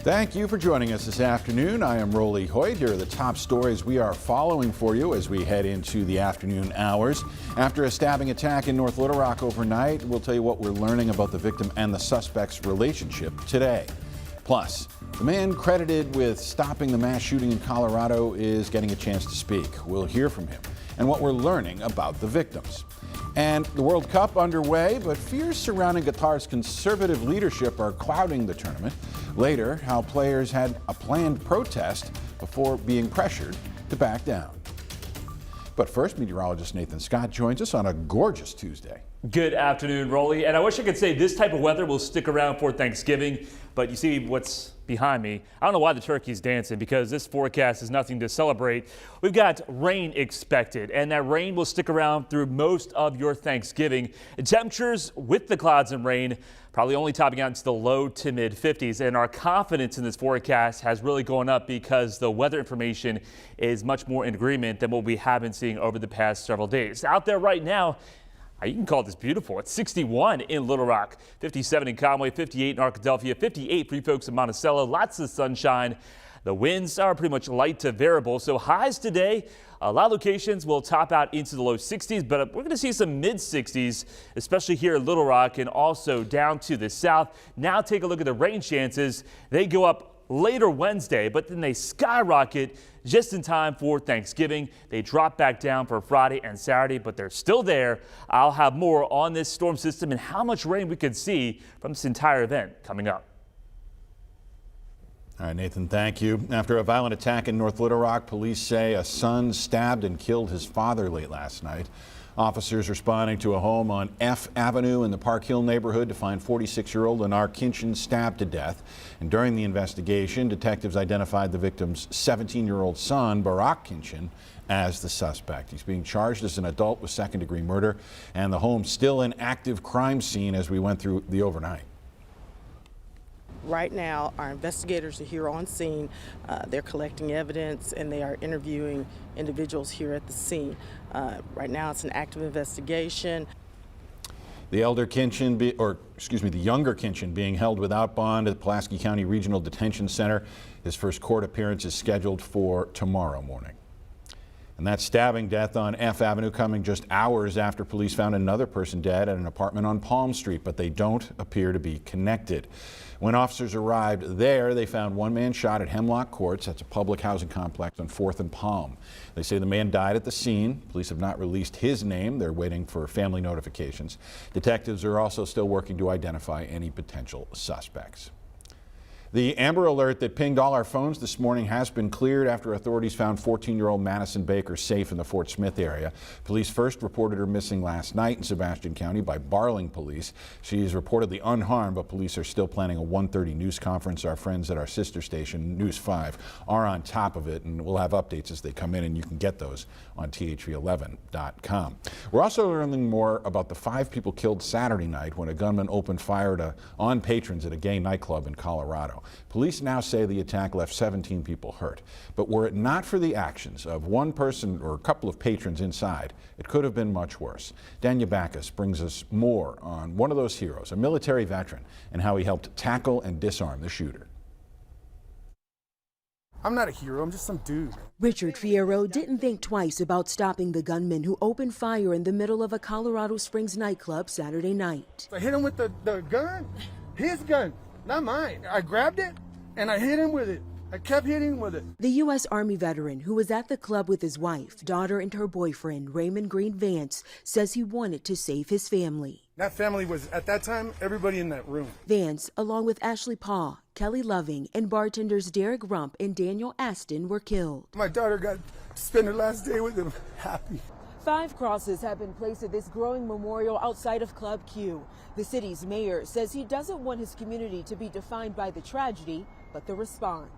Thank you for joining us this afternoon. I am Hoyt. Here are the top stories we are following for you as we head into the afternoon hours. After a stabbing attack in North Little Rock overnight, we'll tell you what we're learning about the victim and the suspect's relationship today. Plus, the man credited with stopping the mass shooting in Colorado is getting a chance to speak. We'll hear from him and what we're learning about the victims. And the World Cup underway, but fears surrounding Qatar's conservative leadership are clouding the tournament. Later, how players had a planned protest before being pressured to back down. But first, meteorologist Nathan Scott joins us on a gorgeous Tuesday. Good afternoon, Rolly. And I wish I could say this type of weather will stick around for Thanksgiving, but you see what's behind me. I don't know why the turkey's dancing, because this forecast is nothing to celebrate. We've got rain expected, and that rain will stick around through most of your Thanksgiving. Temperatures with the clouds and rain probably only topping out into the low to mid 50s, and our confidence in this forecast has really gone up because the weather information is much more in agreement than what we have been seeing over the past several days. Out there right now, you can call this beautiful. It's 61 in Little Rock, 57 in Conway, 58 in Arkadelphia, 58 for you folks in Monticello. Lots of sunshine. The winds are pretty much light to variable, so highs today, a lot of locations will top out into the low 60s, but we're going to see some mid 60s, especially here in Little Rock and also down to the south. Now take a look at the rain chances. They go up later Wednesday, but then they skyrocket just in time for Thanksgiving. They drop back down for Friday and Saturday, but they're still there. I'll have more on this storm system and how much rain we could see from this entire event coming up. All right, Nathan, thank you. After a violent attack in North Little Rock, police say a son stabbed and killed his father late last night. Officers responding to a home on F Avenue in the Park Hill neighborhood to find 46-year-old Lennar Kinchin stabbed to death. And during the investigation, detectives identified the victim's 17-year-old son, Barak Kinchin, as the suspect. He's being charged as an adult with second-degree murder, and the home's still an active crime scene as we went through the overnight. Right now, our investigators are here on scene. They're collecting evidence and they are interviewing individuals here at the scene. Right now, it's an active investigation. The younger Kinchin being held without bond at the Pulaski County Regional Detention Center. His first court appearance is scheduled for tomorrow morning. And that stabbing death on F Avenue coming just hours after police found another person dead at an apartment on Palm Street, but they don't appear to be connected. When officers arrived there, they found one man shot at Hemlock Courts. That's a public housing complex on 4th and Palm. They say the man died at the scene. Police have not released his name. They're waiting for family notifications. Detectives are also still working to identify any potential suspects. The Amber Alert that pinged all our phones this morning has been cleared after authorities found 14-year-old Madison Baker safe in the Fort Smith area. Police first reported her missing last night in Sebastian County by Barling Police. She is reportedly unharmed, but police are still planning a 1:30 news conference. Our friends at our sister station, News 5, are on top of it, and we'll have updates as they come in, and you can get those on THV11.com. We're also learning more about the 5 people killed Saturday night when a gunman opened fire on patrons at a gay nightclub in Colorado. Police now say the attack left 17 people hurt. But were it not for the actions of one person or a couple of patrons inside, it could have been much worse. Danya Backus brings us more on one of those heroes, a military veteran, and how he helped tackle and disarm the shooter. I'm not a hero, I'm just some dude. Richard Fierro didn't think twice about stopping the gunman who opened fire in the middle of a Colorado Springs nightclub Saturday night. I hit him with the gun, his gun, not mine. I grabbed it and I hit him with it. I kept hitting him with it. The U.S. Army veteran who was at the club with his wife, daughter, and her boyfriend, Raymond Green Vance, says he wanted to save his family. That family was, at that time, everybody in that room. Vance, along with Ashley Paw, Kelly Loving, and bartenders Derek Rump and Daniel Aston were killed. My daughter got to spend her last day with him, happy. 5 crosses have been placed at this growing memorial outside of Club Q. The city's mayor says he doesn't want his community to be defined by the tragedy, but the response.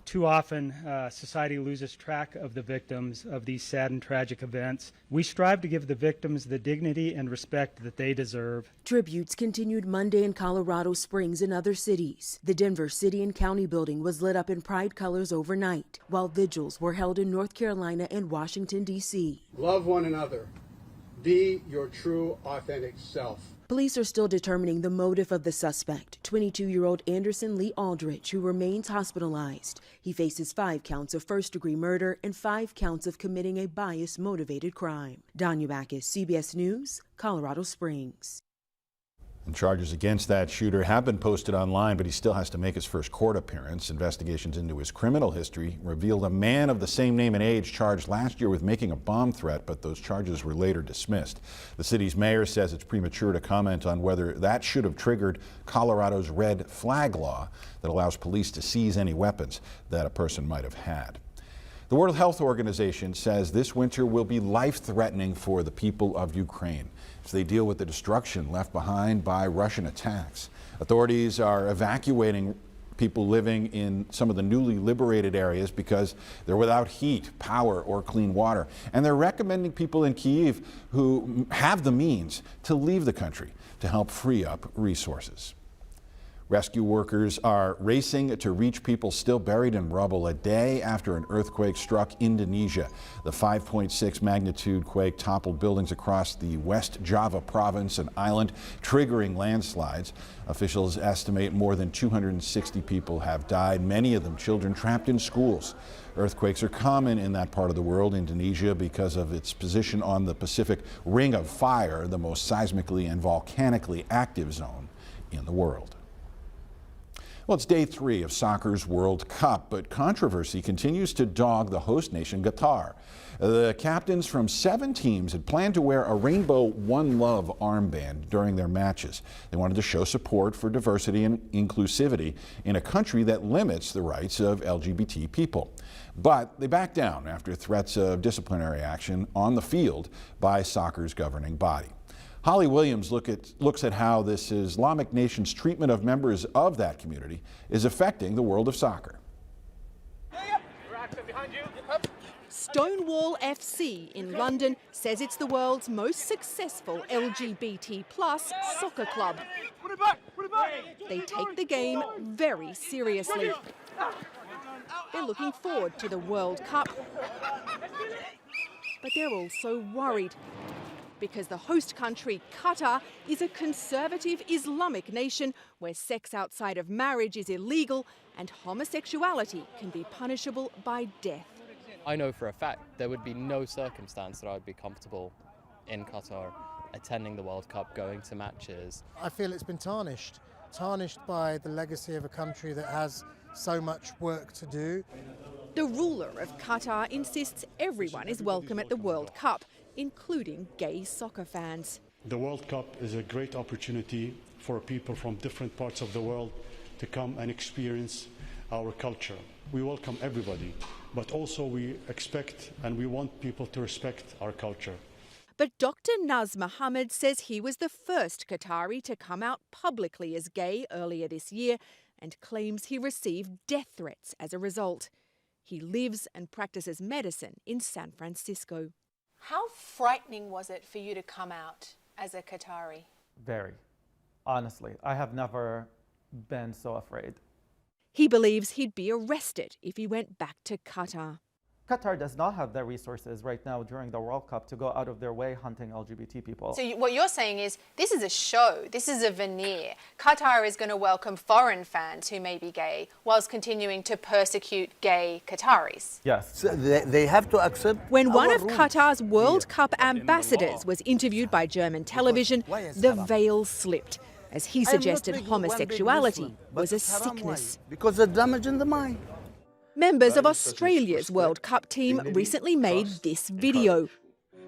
Too often, society loses track of the victims of these sad and tragic events. We strive to give the victims the dignity and respect that they deserve. Tributes continued Monday in Colorado Springs and other cities. The Denver City and County building was lit up in pride colors overnight, while vigils were held in North Carolina and Washington, D.C. Love one another. Be your true, authentic self. Police are still determining the motive of the suspect, 22-year-old Anderson Lee Aldrich, who remains hospitalized. He faces 5 counts of first-degree murder and 5 counts of committing a bias-motivated crime. Danya Backus, CBS News, Colorado Springs. And charges against that shooter have been posted online, but he still has to make his first court appearance. Investigations into his criminal history revealed a man of the same name and age charged last year with making a bomb threat, but those charges were later dismissed. The city's mayor says it's premature to comment on whether that should have triggered Colorado's red flag law that allows police to seize any weapons that a person might have had. The World Health Organization says this winter will be life-threatening for the people of Ukraine as they deal with the destruction left behind by Russian attacks. Authorities are evacuating people living in some of the newly liberated areas because they're without heat, power, or clean water. And they're recommending people in Kyiv who have the means to leave the country to help free up resources. Rescue workers are racing to reach people still buried in rubble a day after an earthquake struck Indonesia. The 5.6 magnitude quake toppled buildings across the West Java province and island, triggering landslides. Officials estimate more than 260 people have died, many of them children trapped in schools. Earthquakes are common in that part of the world, Indonesia, because of its position on the Pacific Ring of Fire, the most seismically and volcanically active zone in the world. Well, it's day 3 of soccer's World Cup, but controversy continues to dog the host nation, Qatar. The captains from 7 teams had planned to wear a rainbow One Love armband during their matches. They wanted to show support for diversity and inclusivity in a country that limits the rights of LGBT people. But they backed down after threats of disciplinary action on the field by soccer's governing body. Holly Williams looks at how this Islamic nation's treatment of members of that community is affecting the world of soccer. Stonewall FC in London says it's the world's most successful LGBT+ soccer club. They take the game very seriously. They're looking forward to the World Cup, but they're also worried, because the host country, Qatar, is a conservative Islamic nation where sex outside of marriage is illegal and homosexuality can be punishable by death. I know for a fact there would be no circumstance that I would be comfortable in Qatar attending the World Cup, going to matches. I feel it's been tarnished by the legacy of a country that has so much work to do. The ruler of Qatar insists everyone is welcome at the World Cup, including gay soccer fans. The World Cup is a great opportunity for people from different parts of the world to come and experience our culture. We welcome everybody, but also we expect and we want people to respect our culture. But Dr. Naz Mohammed says he was the first Qatari to come out publicly as gay earlier this year and claims he received death threats as a result. He lives and practices medicine in San Francisco. How frightening was it for you to come out as a Qatari? Very. Honestly, I have never been so afraid. He believes he'd be arrested if he went back to Qatar. Qatar does not have the resources right now during the World Cup to go out of their way hunting LGBT people. So what you're saying is this is a show, this is a veneer. Qatar is going to welcome foreign fans who may be gay whilst continuing to persecute gay Qataris. Yes. So they have to accept. When one of Qatar's World Cup ambassadors was interviewed by German television, the veil slipped as he suggested homosexuality was a sickness. Because the damage in the mind. Members of Australia's World Cup team recently made this video.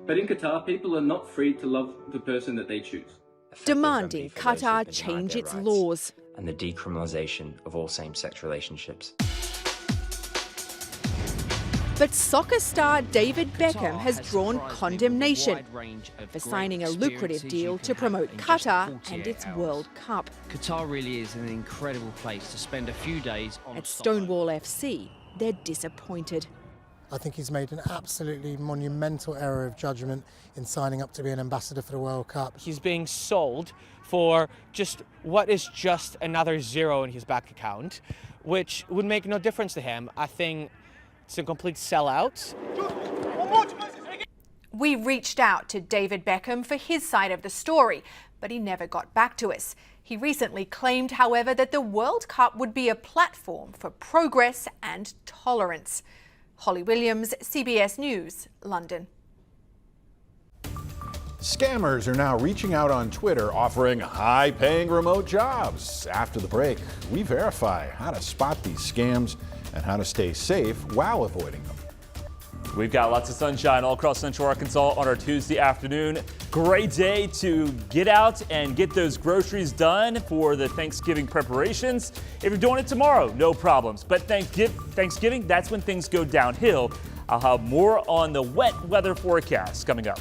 But in Qatar, people are not free to love the person that they choose. Demanding Qatar change its laws. And the decriminalisation of all same-sex relationships. But soccer star David Beckham has drawn condemnation for signing a lucrative deal to promote Qatar and its World Cup. Qatar really is an incredible place to spend a few days on. At Stonewall FC, they're disappointed. I think he's made an absolutely monumental error of judgment in signing up to be an ambassador for the World Cup. He's being sold for just what is just another zero in his bank account, which would make no difference to him. I think it's a complete sellout. We reached out to David Beckham for his side of the story, but he never got back to us. He recently claimed, however, that the World Cup would be a platform for progress and tolerance. Holly Williams, CBS News, London. Scammers are now reaching out on Twitter offering high-paying remote jobs. After the break, we verify how to spot these scams and how to stay safe while avoiding them. We've got lots of sunshine all across Central Arkansas on our Tuesday afternoon. Great day to get out and get those groceries done for the Thanksgiving preparations. If you're doing it tomorrow, no problems. But Thanksgiving, that's when things go downhill. I'll have more on the wet weather forecast coming up.